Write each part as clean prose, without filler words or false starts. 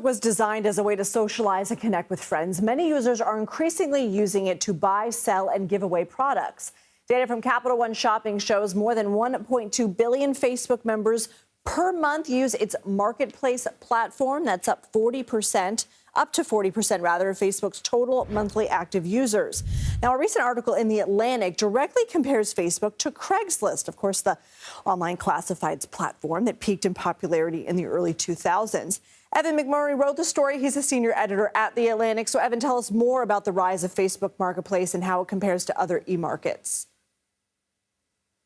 was designed as a way to socialize and connect with friends. Many users are increasingly using it to buy, sell, and give away products. Data from Capital One Shopping shows more than 1.2 billion Facebook members per month use its marketplace platform. That's up to 40% of Facebook's total monthly active users. Now, a recent article in The Atlantic directly compares Facebook to Craigslist, of course, the online classifieds platform that peaked in popularity in the early 2000s. Evan McMurray wrote the story. He's a senior editor at The Atlantic. So, Evan, tell us more about the rise of Facebook Marketplace and how it compares to other e-markets.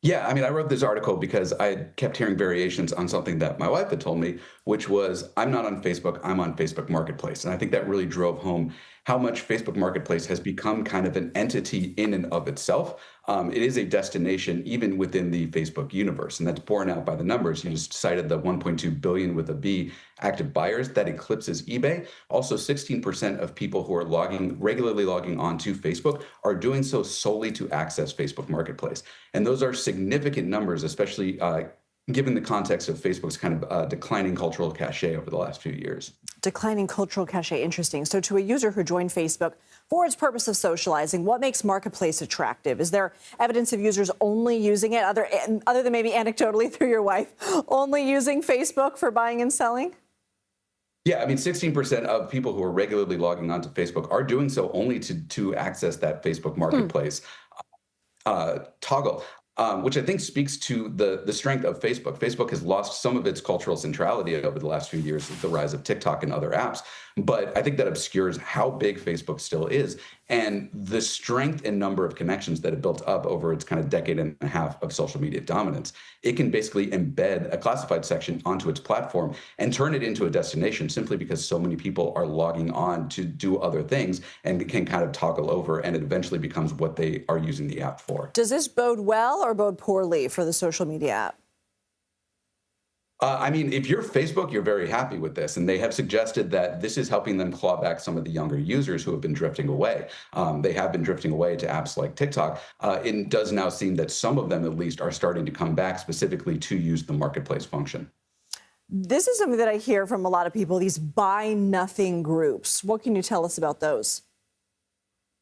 Yeah, I mean, I wrote this article because I kept hearing variations on something that my wife had told me, which was, I'm not on Facebook, I'm on Facebook Marketplace. And I think that really drove home how much Facebook Marketplace has become kind of an entity in and of itself. It is a destination even within the Facebook universe, and that's borne out by the numbers. You just cited the 1.2 billion with a B active buyers. That eclipses eBay. Also, 16% of people who are regularly logging onto Facebook are doing so solely to access Facebook Marketplace. And those are significant numbers, especially given the context of Facebook's kind of declining cultural cachet over the last few years. Declining cultural cachet, interesting. So to a user who joined Facebook for its purpose of socializing, what makes Marketplace attractive? Is there evidence of users only using it, other than maybe anecdotally through your wife, only using Facebook for buying and selling? Yeah, I mean, 16% of people who are regularly logging onto Facebook are doing so only to access that Facebook Marketplace toggle. Which I think speaks to the strength of Facebook. Facebook has lost some of its cultural centrality over the last few years with the rise of TikTok and other apps. But I think that obscures how big Facebook still is and the strength and number of connections that it built up over its kind of decade and a half of social media dominance. It can basically embed a classified section onto its platform and turn it into a destination simply because so many people are logging on to do other things and can kind of toggle over, and it eventually becomes what they are using the app for. Does this bode well or bode poorly for the social media app? I mean, if you're Facebook, you're very happy with this. And they have suggested that this is helping them claw back some of the younger users who have been drifting away. They have been drifting away to apps like TikTok. It does now seem that some of them, at least, are starting to come back specifically to use the marketplace function. This is something that I hear from a lot of people, these buy nothing groups. What can you tell us about those?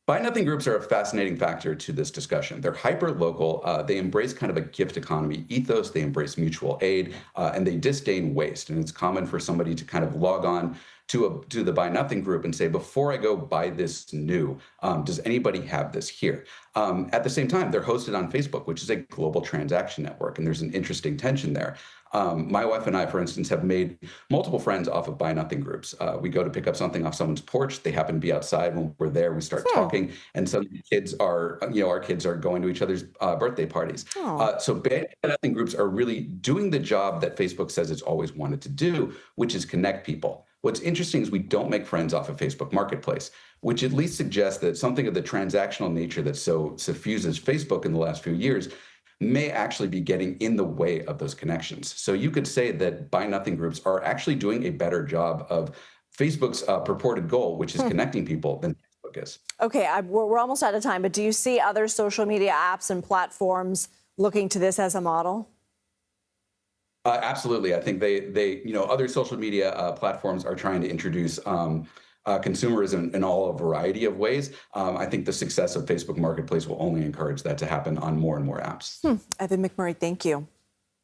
Buy nothing groups are a fascinating factor to this discussion. They're hyper-local. They embrace kind of a gift economy ethos. They embrace mutual aid, and they disdain waste. And it's common for somebody to kind of log on to the Buy Nothing group and say, before I go buy this new, does anybody have this here? At the same time, they're hosted on Facebook, which is a global transaction network, and there's an interesting tension there. My wife and I, for instance, have made multiple friends off of Buy Nothing groups. We go to pick up something off someone's porch. They happen to be outside. When we're there, we start talking, and some kids are, our kids are going to each other's birthday parties. So Buy Nothing groups are really doing the job that Facebook says it's always wanted to do, which is connect people. What's interesting is we don't make friends off of Facebook Marketplace, which at least suggests that something of the transactional nature that so suffuses Facebook in the last few years may actually be getting in the way of those connections. So you could say that Buy Nothing groups are actually doing a better job of Facebook's purported goal, which is connecting people, than Facebook is. Okay, we're almost out of time, but do you see other social media apps and platforms looking to this as a model? Absolutely. I think they other social media platforms are trying to introduce consumerism in all a variety of ways. I think the success of Facebook Marketplace will only encourage that to happen on more and more apps. Evan McMurray, thank you.